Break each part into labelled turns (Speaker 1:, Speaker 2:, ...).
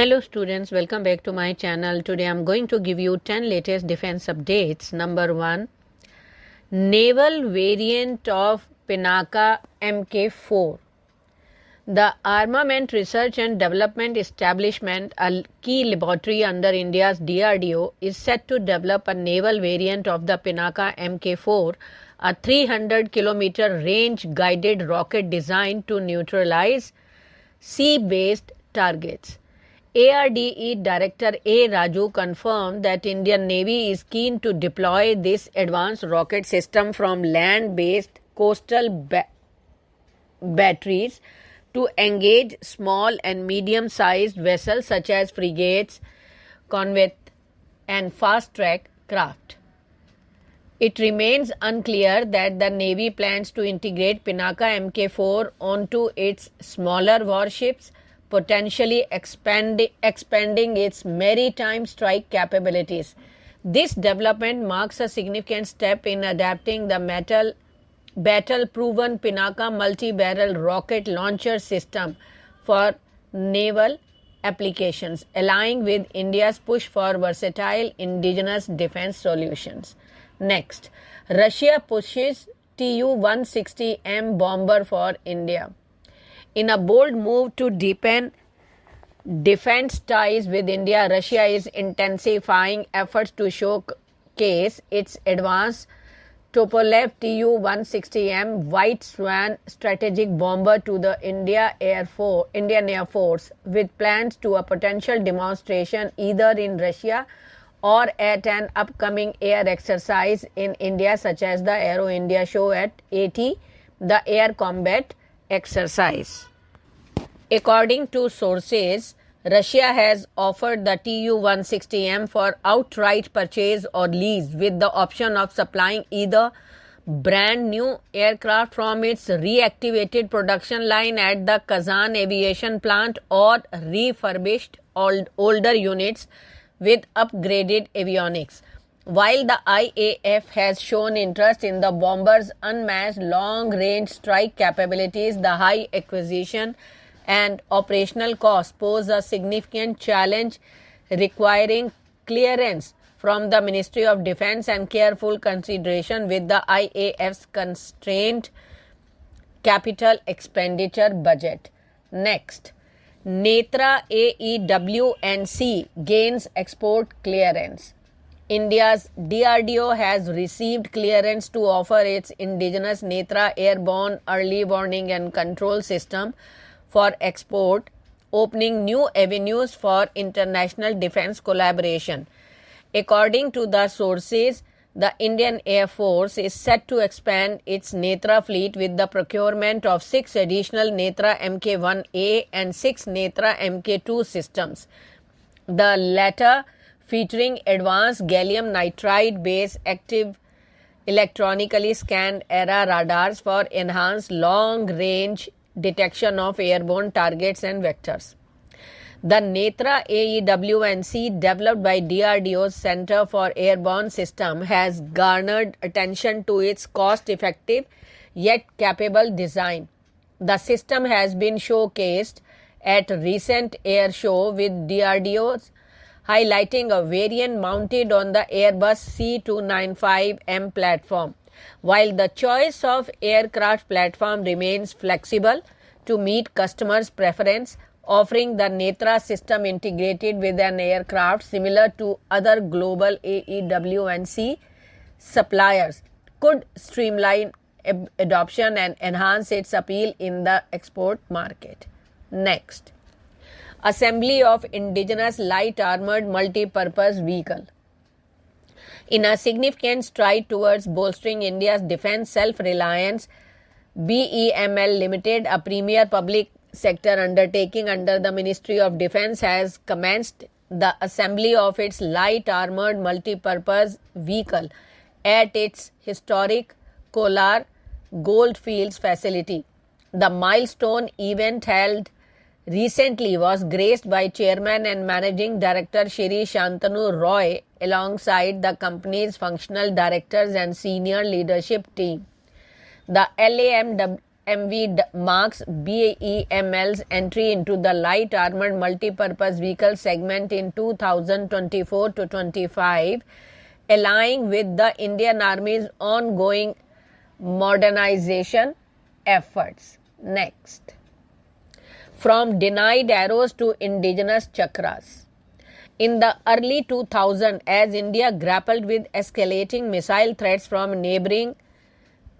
Speaker 1: Hello students, welcome back to my channel. Today I am going to give you 10 latest defense updates. Number 1, Naval variant of Pinaka Mk IV. The Armament Research and Development Establishment, a key laboratory under India's DRDO, is set to develop a naval variant of the Pinaka Mk IV, a 300-kilometer range-guided rocket designed to neutralize sea-based targets. ARDE Director A. Raju confirmed that Indian Navy is keen to deploy this advanced rocket system from land-based coastal batteries to engage small and medium-sized vessels such as frigates, corvettes, and fast-track craft. It remains unclear that the Navy plans to integrate Pinaka Mk IV onto its smaller warships, potentially expanding its maritime strike capabilities. This development marks a significant step in adapting the battle-proven Pinaka multi-barrel rocket launcher system for naval applications, aligning with India's push for versatile indigenous defense solutions. Next, Russia pushes Tu-160M bomber for India. In a bold move to deepen defense ties with India, Russia is intensifying efforts to showcase its advanced Tupolev Tu-160M White Swan strategic bomber to the Indian Air Force, with plans to a potential demonstration either in Russia or at an upcoming air exercise in India, such as the Aero India show at AT, the Air Combat Exercise. According to sources, Russia has offered the Tu-160M for outright purchase or lease, with the option of supplying either brand new aircraft from its reactivated production line at the Kazan aviation plant or refurbished older units with upgraded avionics. While the IAF has shown interest in the bomber's unmatched long-range strike capabilities, the high acquisition and operational costs pose a significant challenge, requiring clearance from the Ministry of Defense and careful consideration with the IAF's constrained capital expenditure budget. Next, Netra AEW&C gains export clearance. India's DRDO has received clearance to offer its indigenous Netra airborne early warning and control system for export, opening new avenues for international defense collaboration. According to the sources, the Indian Air Force is set to expand its Netra fleet with the procurement of 6 additional Netra Mk1A and 6 Netra Mk2 systems, the latter featuring advanced gallium nitride-based active electronically scanned era radars for enhanced long-range detection of airborne targets and vectors. The Netra AEW&C, developed by DRDO's Center for Airborne System, has garnered attention to its cost-effective yet capable design. The system has been showcased at recent air show with DRDO's highlighting a variant mounted on the Airbus C295M platform. While the choice of aircraft platform remains flexible to meet customers' preference, offering the Netra system integrated with an aircraft similar to other global AEW&C suppliers could streamline adoption and enhance its appeal in the export market. Next, assembly of indigenous light armored multipurpose vehicle. In a significant stride towards bolstering India's defense self-reliance, BEML Limited, a premier public sector undertaking under the Ministry of Defense, has commenced the assembly of its light armored multipurpose vehicle at its historic Kolar Goldfields facility. The milestone event held recently was graced by Chairman and Managing Director Shri Shantanu Roy alongside the company's functional directors and senior leadership team. The marks BEML's entry into the light armored multipurpose vehicle segment in 2024 to 25, aligning with the Indian Army's ongoing modernization efforts. Next. From denied arrows to indigenous chakras. In the early 2000s, as India grappled with escalating missile threats from neighboring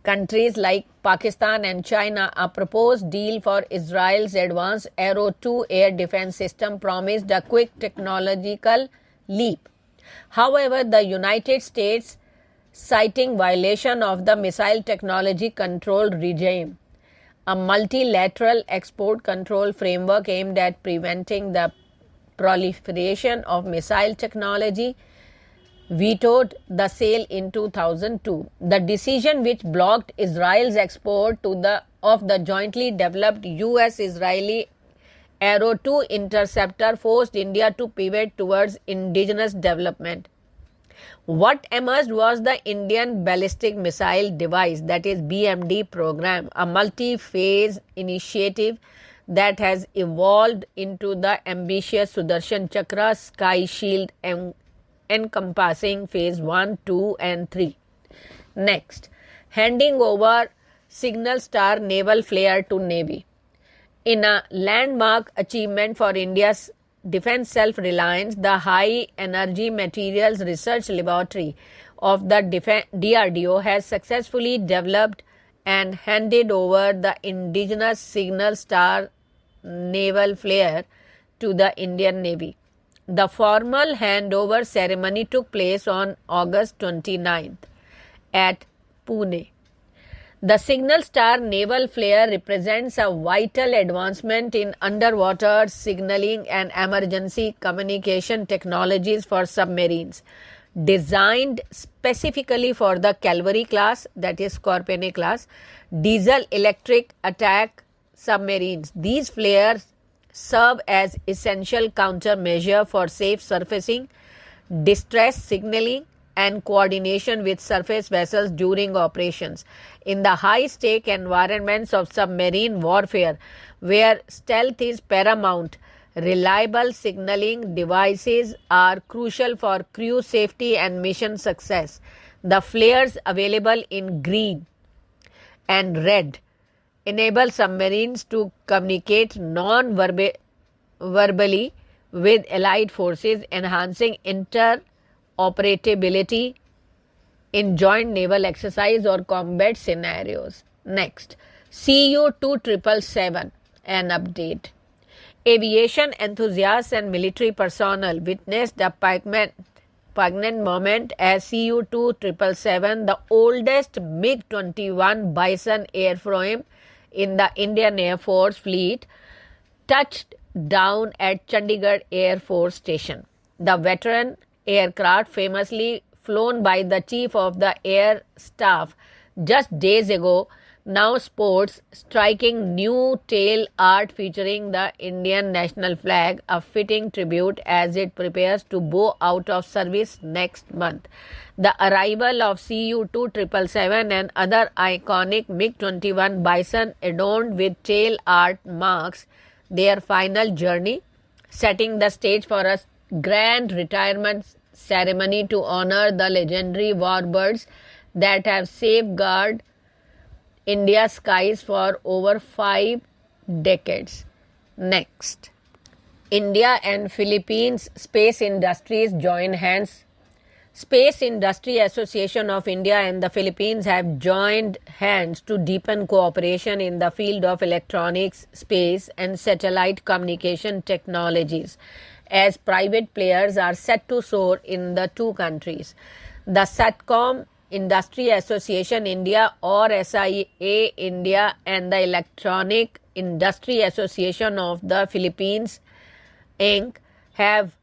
Speaker 1: countries like Pakistan and China, a proposed deal for Israel's advanced Arrow 2 air defense system promised a quick technological leap. However, the United States, citing violation of the missile technology control regime, a multilateral export control framework aimed at preventing the proliferation of missile technology, vetoed the sale in 2002. The decision, which blocked Israel's export of the jointly developed US-Israeli Arrow 2 interceptor, forced India to pivot towards indigenous development. What emerged was the Indian Ballistic Missile Device, that is BMD program, a multi-phase initiative that has evolved into the ambitious Sudarshan Chakra Sky Shield encompassing phase 1, 2 and 3. Next, handing over Signal Star naval flare to Navy. In a landmark achievement for India's defense self-reliance, the High Energy Materials Research Laboratory of the DRDO has successfully developed and handed over the indigenous Signal Star naval flare to the Indian Navy. The formal handover ceremony took place on August 29th at Pune. The Signal Star naval flare represents a vital advancement in underwater signaling and emergency communication technologies for submarines. Designed specifically for the Calvary class, that is Scorpion class, diesel-electric attack submarines, these flares serve as essential countermeasure for safe surfacing, distress signaling, and coordination with surface vessels during operations. In the high-stake environments of submarine warfare, where stealth is paramount, reliable signaling devices are crucial for crew safety and mission success. The flares available in green and red enable submarines to communicate non-verbally with allied forces, enhancing interoperability in joint naval exercise or combat scenarios. Next, CU-2777, an update. Aviation enthusiasts and military personnel witnessed a poignant moment as CU-2777, the oldest MiG-21 Bison airframe in the Indian Air Force fleet, touched down at Chandigarh Air Force Station. The veteran aircraft, famously flown by the Chief of the Air Staff just days ago, now sports striking new tail art featuring the Indian national flag, a fitting tribute as it prepares to bow out of service next month. The arrival of CU-2777 and other iconic MiG-21 Bison adorned with tail art marks their final journey, setting the stage for a grand retirement ceremony to honor the legendary warbirds that have safeguarded India's skies for over 5 decades. Next, India and Philippines space industries join hands. Space Industry Association of India and the Philippines have joined hands to deepen cooperation in the field of electronics, space and satellite communication technologies, as private players are set to soar in the two countries. The SATCOM Industry Association India, or SIA India, and the Electronic Industry Association of the Philippines Inc. have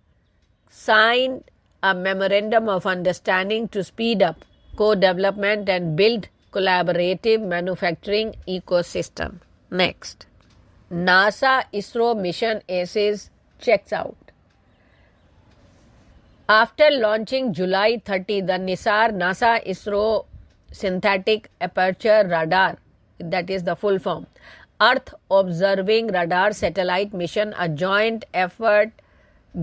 Speaker 1: signed a memorandum of understanding to speed up co-development and build collaborative manufacturing ecosystem. Next, NASA-ISRO Mission Aces checks out. After launching July 30, the NASA-ISRO Synthetic Aperture Radar that is the full form. Earth Observing Radar Satellite Mission, a joint effort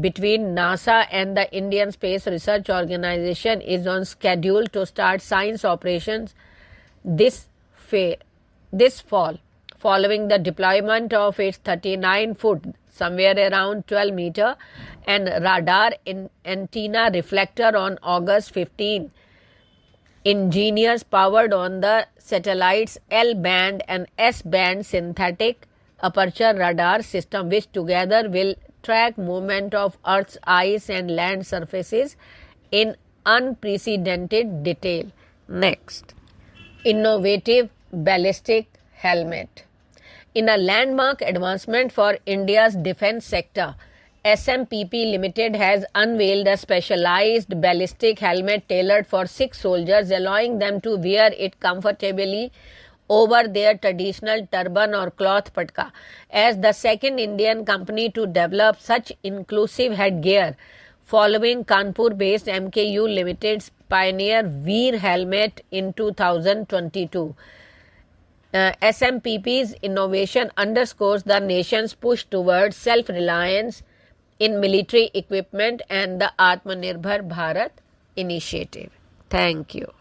Speaker 1: between NASA and the Indian Space Research Organization, is on schedule to start science operations this fall, following the deployment of its 39-foot, somewhere around 12-meter, and radar antenna reflector on August 15. Engineers powered on the satellite's L-band and S-band synthetic aperture radar system, which together will track movement of Earth's ice and land surfaces in unprecedented detail. Next, innovative ballistic helmet. In a landmark advancement for India's defense sector, SMPP Limited has unveiled a specialized ballistic helmet tailored for Sikh soldiers, allowing them to wear it comfortably over their traditional turban or cloth patka. As the second Indian company to develop such inclusive headgear, following Kanpur-based MKU Limited's Pioneer Veer helmet in 2022. SMPP's innovation underscores the nation's push towards self-reliance in military equipment and the Atmanirbhar Bharat initiative. Thank you.